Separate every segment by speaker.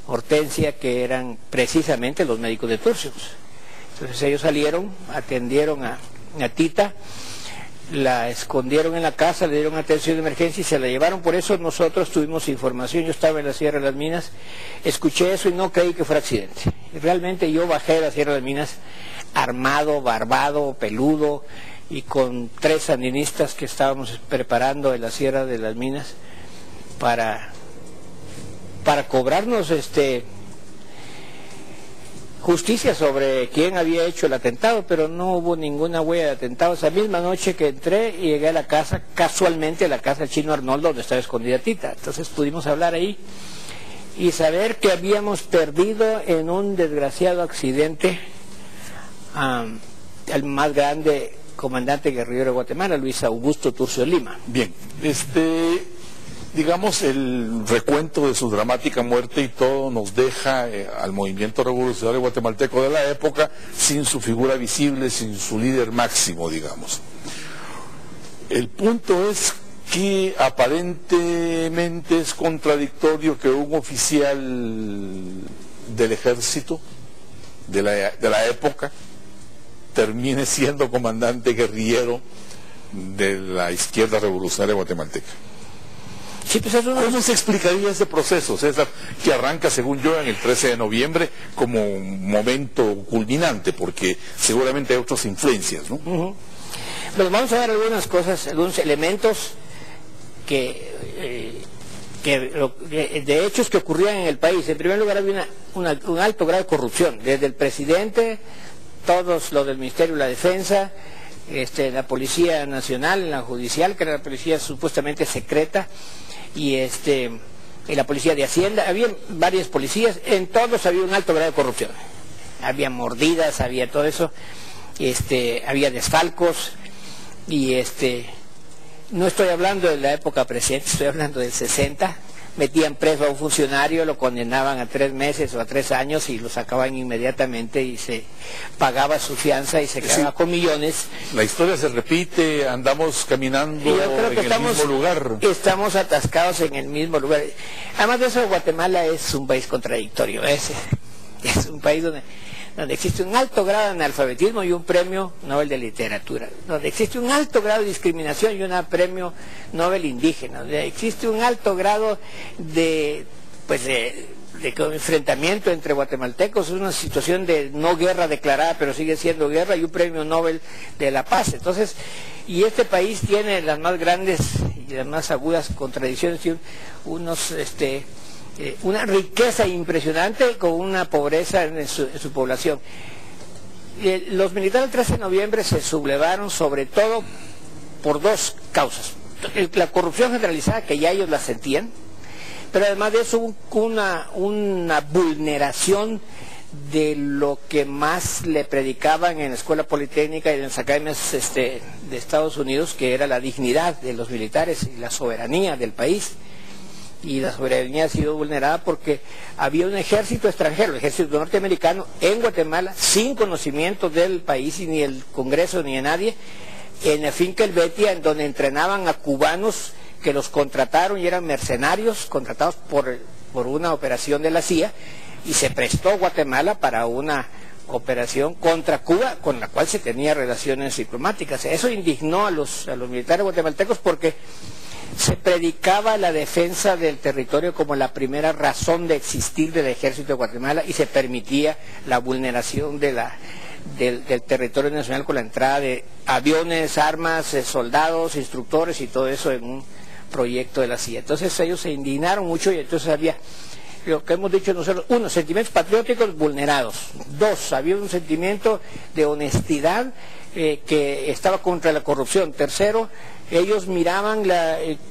Speaker 1: Hortensia, que eran precisamente los médicos de Turcios. Entonces ellos salieron, atendieron a Tita, la escondieron en la casa, le dieron atención de emergencia y se la llevaron. Por eso nosotros tuvimos información. Yo estaba en la Sierra de las Minas, escuché eso y no creí que fuera accidente. Realmente yo bajé de la Sierra de las Minas armado, barbado, peludo, y con 3 sandinistas que estábamos preparando en la Sierra de las Minas para cobrarnos justicia sobre quién había hecho el atentado, pero no hubo ninguna huella de atentado. Esa misma noche que entré y llegué a la casa, casualmente a la casa del Chino Arnoldo, donde estaba escondida Tita. Entonces pudimos hablar ahí y saber que habíamos perdido en un desgraciado accidente al más grande comandante guerrillero de Guatemala, Luis Augusto Turcio Lima.
Speaker 2: Bien, digamos, el recuento de su dramática muerte y todo nos deja al movimiento revolucionario guatemalteco de la época sin su figura visible, sin su líder máximo, digamos. El punto es que aparentemente es contradictorio que un oficial del ejército de la época termine siendo comandante guerrillero de la izquierda revolucionaria guatemalteca.
Speaker 1: Sí, pues eso
Speaker 2: ¿Cómo se explicaría ese proceso, César, que arranca, según yo, en el 13 de noviembre como un momento culminante, porque seguramente hay otras influencias, ¿no?
Speaker 1: Bueno, vamos a ver algunas cosas, algunos elementos de hechos que ocurrían en el país. En primer lugar, había un alto grado de corrupción, desde el presidente, todos los del Ministerio de la Defensa, la Policía Nacional, la Judicial, que era la policía supuestamente secreta, y la Policía de Hacienda. Había varias policías, en todos había un alto grado de corrupción. Había mordidas, había todo eso, había desfalcos, y no estoy hablando de la época presente, estoy hablando del 60, metían preso a un funcionario, lo condenaban a 3 meses o a 3 años y lo sacaban inmediatamente y se pagaba su fianza y se quedaba con millones.
Speaker 2: La historia se repite, andamos caminando en el mismo lugar.
Speaker 1: Estamos atascados en el mismo lugar. Además de eso, Guatemala es un país contradictorio. Es un país donde existe un alto grado de analfabetismo y un premio Nobel de Literatura, donde existe un alto grado de discriminación y un premio Nobel indígena, donde existe un alto grado de enfrentamiento entre guatemaltecos, es una situación de no guerra declarada, pero sigue siendo guerra, y un premio Nobel de la paz. Entonces, y este país tiene las más grandes y las más agudas contradicciones y una riqueza impresionante con una pobreza en su población. Los militares del 13 de noviembre se sublevaron sobre todo por 2 causas. La corrupción generalizada, que ya ellos la sentían, pero además de eso una vulneración de lo que más le predicaban en la Escuela Politécnica y en las academias de Estados Unidos, que era la dignidad de los militares y la soberanía del país. Y la soberanía ha sido vulnerada porque había un ejército extranjero, el ejército norteamericano, en Guatemala, sin conocimiento del país y ni el Congreso ni de nadie, en la finca El Betia, en donde entrenaban a cubanos que los contrataron y eran mercenarios contratados por una operación de la CIA, y se prestó Guatemala para una operación contra Cuba, con la cual se tenía relaciones diplomáticas. Eso indignó a los militares guatemaltecos porque se predicaba la defensa del territorio como la primera razón de existir del ejército de Guatemala, y se permitía la vulneración del territorio nacional con la entrada de aviones, armas, soldados, instructores y todo eso en un proyecto de la CIA. Entonces ellos se indignaron mucho, y entonces había lo que hemos dicho nosotros: 1, sentimientos patrióticos vulnerados; 2, había un sentimiento de honestidad que estaba contra la corrupción; 3, ellos miraban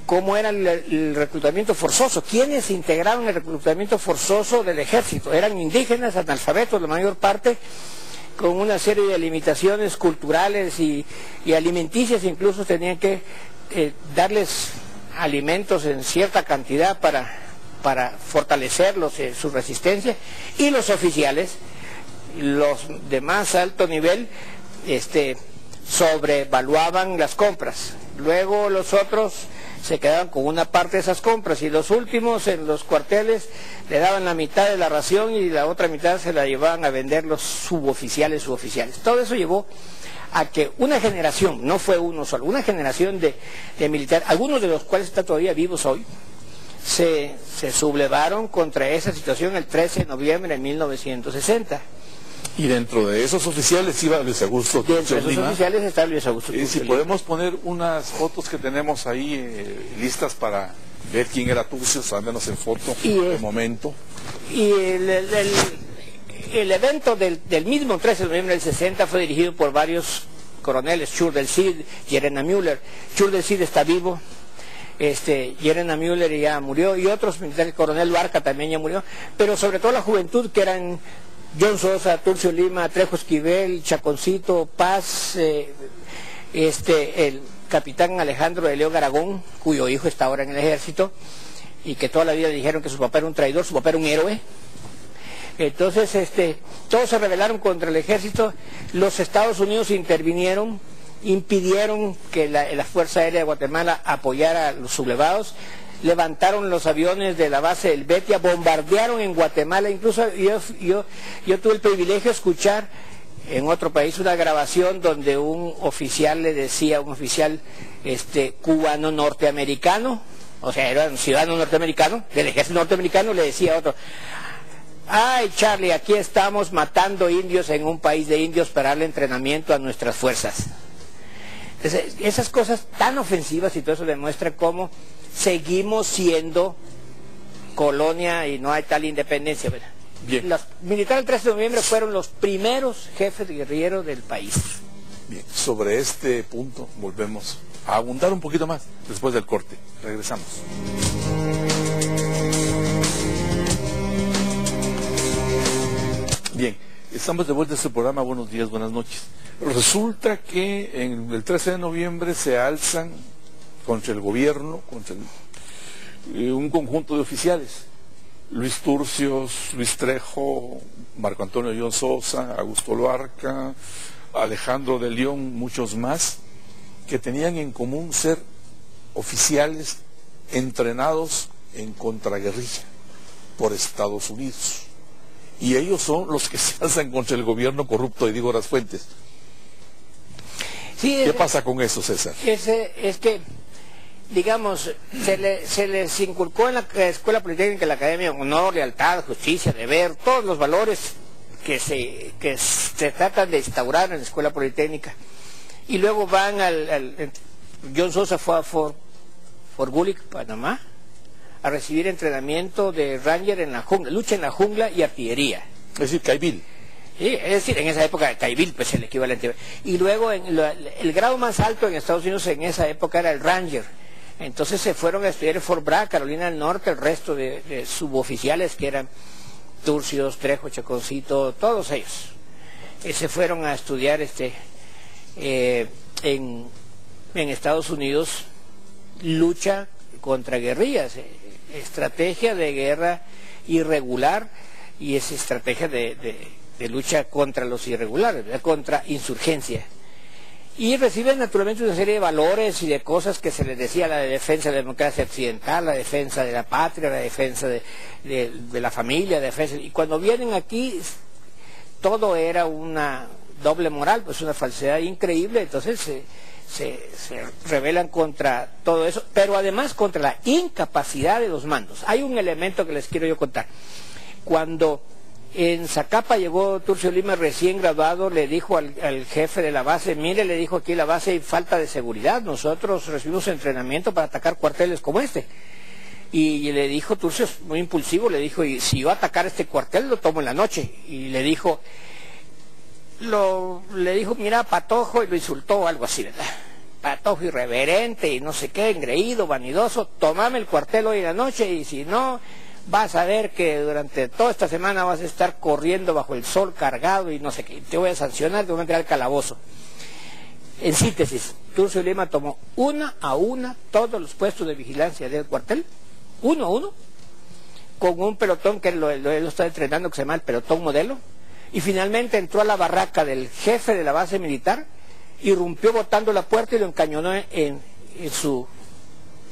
Speaker 1: cómo era el reclutamiento forzoso. ¿Quiénes integraban el reclutamiento forzoso del ejército? Eran indígenas, analfabetos la mayor parte, con una serie de limitaciones culturales y alimenticias. Incluso tenían que darles alimentos en cierta cantidad para fortalecerlos su resistencia. Y los oficiales, los de más alto nivel, sobrevaluaban las compras. Luego los otros se quedaban con una parte de esas compras, y los últimos en los cuarteles le daban la mitad de la ración y la otra mitad se la llevaban a vender los suboficiales. Todo eso llevó a que una generación, no fue uno solo, una generación de militares, algunos de los cuales están todavía vivos hoy, se sublevaron contra esa situación el 13 de noviembre de 1960.
Speaker 2: Y dentro de esos oficiales iba Luis Augusto Turcio
Speaker 1: Dentro de esos
Speaker 2: Lima.
Speaker 1: oficiales está Luis Augusto Turcio
Speaker 2: Si
Speaker 1: Lima.
Speaker 2: podemos poner unas fotos que tenemos ahí listas para ver quién era Turcio, al menos en foto, de momento.
Speaker 1: Y el evento del mismo 13 de noviembre del 60 fue dirigido por varios coroneles, Schur del Cid, Llerena Müller. Schur del Cid está vivo, Llerena Müller ya murió, y otros militares, Coronel Barca también ya murió, pero sobre todo la juventud, que eran John Sosa, Turcio Lima, Trejo Esquivel, Chaconcito, Paz, el capitán Alejandro de León Aragón, cuyo hijo está ahora en el ejército, y que toda la vida dijeron que su papá era un traidor, su papá era un héroe. Entonces, todos se rebelaron contra el ejército. Los Estados Unidos intervinieron, impidieron que la Fuerza Aérea de Guatemala apoyara a los sublevados, levantaron los aviones de la base del Betia, bombardearon en Guatemala. Incluso yo tuve el privilegio de escuchar en otro país una grabación donde un oficial le decía, un oficial cubano norteamericano, o sea, era un ciudadano norteamericano, del ejército norteamericano, le decía a otro: ay, Charlie, aquí estamos matando indios en un país de indios para darle entrenamiento a nuestras fuerzas. Entonces, esas cosas tan ofensivas, y todo eso demuestra cómo seguimos siendo colonia y no hay tal independencia, ¿verdad?
Speaker 2: Bien.
Speaker 1: Los militares del 13 de noviembre fueron los primeros jefes guerrilleros del país.
Speaker 2: Bien, sobre este punto volvemos a abundar un poquito más después del corte. Regresamos. Bien, estamos de vuelta a este programa. Buenos días, buenas noches. Resulta que en el 13 de noviembre se alzan contra el gobierno, contra un conjunto de oficiales: Luis Turcios, Luis Trejo, Marco Antonio John Sosa, Augusto Loarca, Alejandro de León, muchos más, que tenían en común ser oficiales entrenados en contraguerrilla por Estados Unidos. Y ellos son los que se alzan contra el gobierno corrupto de Dígoras Fuentes.
Speaker 1: Sí,
Speaker 2: ¿Qué pasa con eso, César?
Speaker 1: Es que, digamos, se les inculcó en la Escuela Politécnica, en la Academia, honor, lealtad, justicia, deber, todos los valores que se tratan de instaurar en la Escuela Politécnica. Y luego van John Sosa fue a Fort Gulick, Panamá, a recibir entrenamiento de Ranger en la jungla, lucha en la jungla y artillería.
Speaker 2: Es decir, Caibil.
Speaker 1: Sí, es decir, en esa época Caibil, pues el equivalente. Y luego el grado más alto en Estados Unidos en esa época era el Ranger. Entonces se fueron a estudiar en Fort Bragg, Carolina del Norte, el resto de suboficiales, que eran Turcios, Trejo, Chaconcito, todos ellos. Se fueron a estudiar en Estados Unidos lucha contra guerrillas, estrategia de guerra irregular, y es estrategia de lucha contra los irregulares, ¿verdad? Contra insurgencia. Y reciben naturalmente una serie de valores y de cosas que se les decía: la defensa de la democracia occidental, la defensa de la patria, la defensa de la familia, y cuando vienen aquí todo era una doble moral, pues una falsedad increíble. Entonces se rebelan contra todo eso, pero además contra la incapacidad de los mandos. Hay un elemento que les quiero yo contar. Cuando en Zacapa llegó Turcio Lima recién graduado, le dijo al jefe de la base: mire, le dijo, aquí en la base hay falta de seguridad, nosotros recibimos entrenamiento para atacar cuarteles como este. Y le dijo Turcio, muy impulsivo, le dijo: y si yo atacar este cuartel lo tomo en la noche. Y le dijo, mira, patojo, y lo insultó, algo así, ¿verdad? Patojo irreverente y no sé qué, engreído, vanidoso, tomame el cuartel hoy en la noche, y si no, vas a ver que durante toda esta semana vas a estar corriendo bajo el sol cargado y no sé qué, te voy a sancionar, te voy a meter al calabozo. En síntesis, Turcio Lima tomó una a una todos los puestos de vigilancia del cuartel, uno a uno, con un pelotón que él lo está entrenando, que se llama el pelotón modelo, y finalmente entró a la barraca del jefe de la base militar, irrumpió botando la puerta y lo encañonó en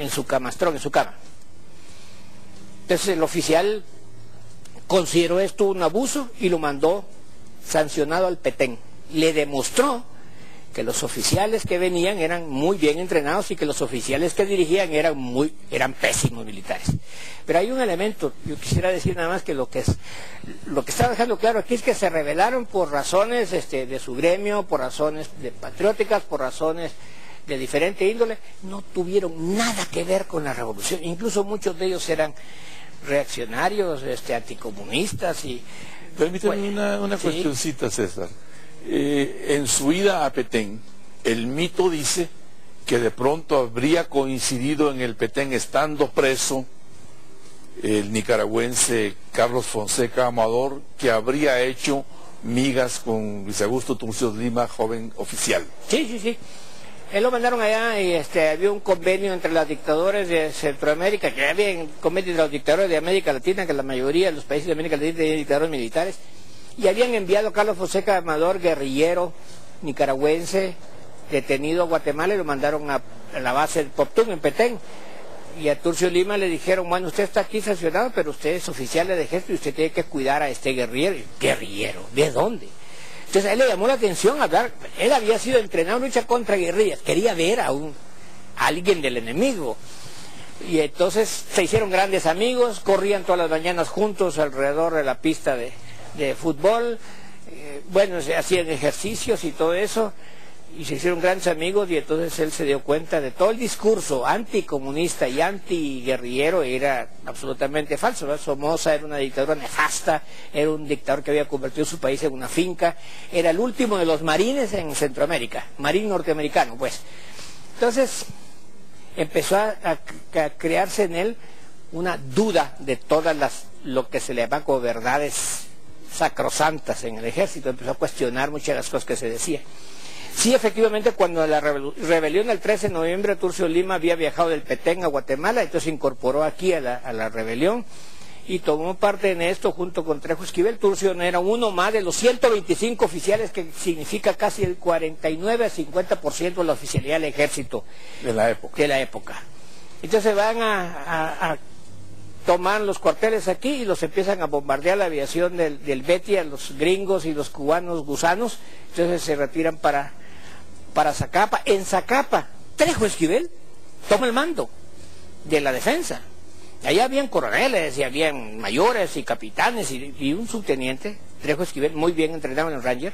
Speaker 1: en su camastrón, en su cama. Entonces el oficial consideró esto un abuso y lo mandó sancionado al Petén. Le demostró que los oficiales que venían eran muy bien entrenados y que los oficiales que dirigían eran pésimos militares. Pero hay un elemento, yo quisiera decir nada más que lo que está dejando claro aquí es que se rebelaron por razones de su gremio, por razones patrióticas, por razones de diferente índole, no tuvieron nada que ver con la revolución. Incluso muchos de ellos eran reaccionarios, anticomunistas y...
Speaker 2: Permítame una cuestioncita, César. En su ida a Petén, el mito dice que de pronto habría coincidido en el Petén, estando preso, el nicaragüense Carlos Fonseca Amador, que habría hecho migas con Luis Augusto Turcios Lima, joven oficial.
Speaker 1: Sí. Él lo mandaron allá y había un convenio entre los dictadores de Centroamérica, que había un convenio entre los dictadores de América Latina, que la mayoría de los países de América Latina tenían dictadores militares, y habían enviado a Carlos Fonseca Amador, guerrillero nicaragüense, detenido a Guatemala, y lo mandaron a la base de Poptún, en Petén. Y a Turcio Lima le dijeron, bueno, usted está aquí sancionado, pero usted es oficial del ejército y usted tiene que cuidar a este guerrillero. ¿Guerrillero? ¿De dónde? Entonces a él le llamó la atención hablar. Él había sido entrenado en lucha contra guerrillas, quería ver a alguien del enemigo. Y entonces se hicieron grandes amigos, corrían todas las mañanas juntos alrededor de la pista de fútbol, se hacían ejercicios y todo eso, y se hicieron grandes amigos, y entonces él se dio cuenta de todo el discurso anticomunista y antiguerrillero era absolutamente falso, ¿no? Somoza era una dictadura nefasta, era un dictador que había convertido su país en una finca, era el último de los marines en Centroamérica, marín norteamericano, pues. Entonces empezó a crearse en él una duda de todas lo que se le llama como verdades sacrosantas en el ejército, empezó a cuestionar muchas de las cosas que se decían. Sí, efectivamente, cuando la rebelión del 13 de noviembre, Turcio Lima había viajado del Petén a Guatemala, entonces se incorporó aquí a la rebelión y tomó parte en esto junto con Trejo Esquivel. Turcio era uno más de los 125 oficiales, que significa casi el 49 a 50% de la oficialidad del ejército
Speaker 2: de la época.
Speaker 1: Entonces van a tomar los cuarteles aquí y los empiezan a bombardear la aviación del Betty, a los gringos y los cubanos gusanos. Entonces se retiran para Zacapa. En Zacapa, Trejo Esquivel toma el mando de la defensa. Allá habían coroneles y habían mayores y capitanes y un subteniente. Trejo Esquivel, muy bien entrenado en el Ranger,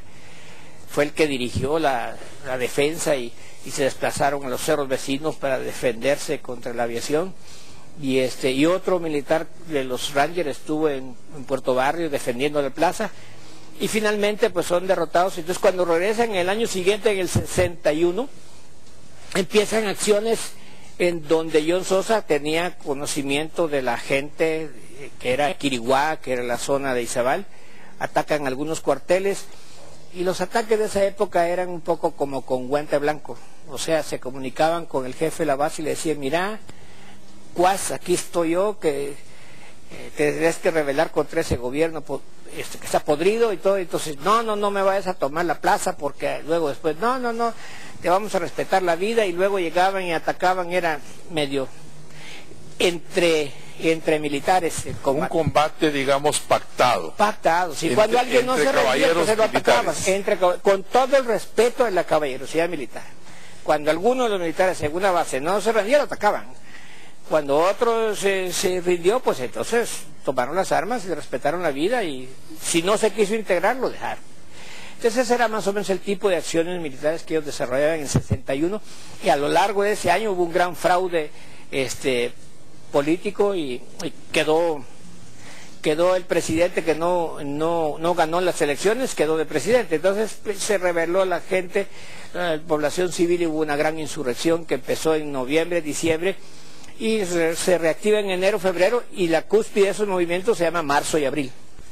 Speaker 1: fue el que dirigió la defensa y se desplazaron a los cerros vecinos para defenderse contra la aviación. Y otro militar de los Rangers estuvo en Puerto Barrio defendiendo la plaza, y finalmente pues son derrotados. Entonces cuando regresan en el año siguiente, en el 61, empiezan acciones en donde John Sosa tenía conocimiento de la gente que era Quiriguá, que era la zona de Izabal, atacan algunos cuarteles, y los ataques de esa época eran un poco como con guante blanco, o sea, se comunicaban con el jefe de la base y le decían, mira, Cuas, aquí estoy yo, que te tendrás que rebelar contra ese gobierno que está podrido y todo. Entonces, no me vayas a tomar la plaza, porque luego después, no, te vamos a respetar la vida. Y luego llegaban y atacaban, era medio entre militares.
Speaker 2: Un combate, digamos, pactado.
Speaker 1: Pactado, sí. Cuando alguien no se rendía, pues se lo atacaban, con todo el respeto de la caballerosidad militar. Cuando alguno de los militares en una base no se rendía, lo atacaban. Cuando otro se rindió, pues entonces tomaron las armas y respetaron la vida, y si no se quiso integrar, lo dejaron. Entonces ese era más o menos el tipo de acciones militares que ellos desarrollaban en el 61, y a lo largo de ese año hubo un gran fraude político y quedó el presidente que no ganó las elecciones, quedó de presidente. Entonces se rebeló la gente, la población civil, y hubo una gran insurrección que empezó en noviembre, diciembre, y se reactiva en enero, febrero, y la cúspide de esos movimientos se llama marzo y abril.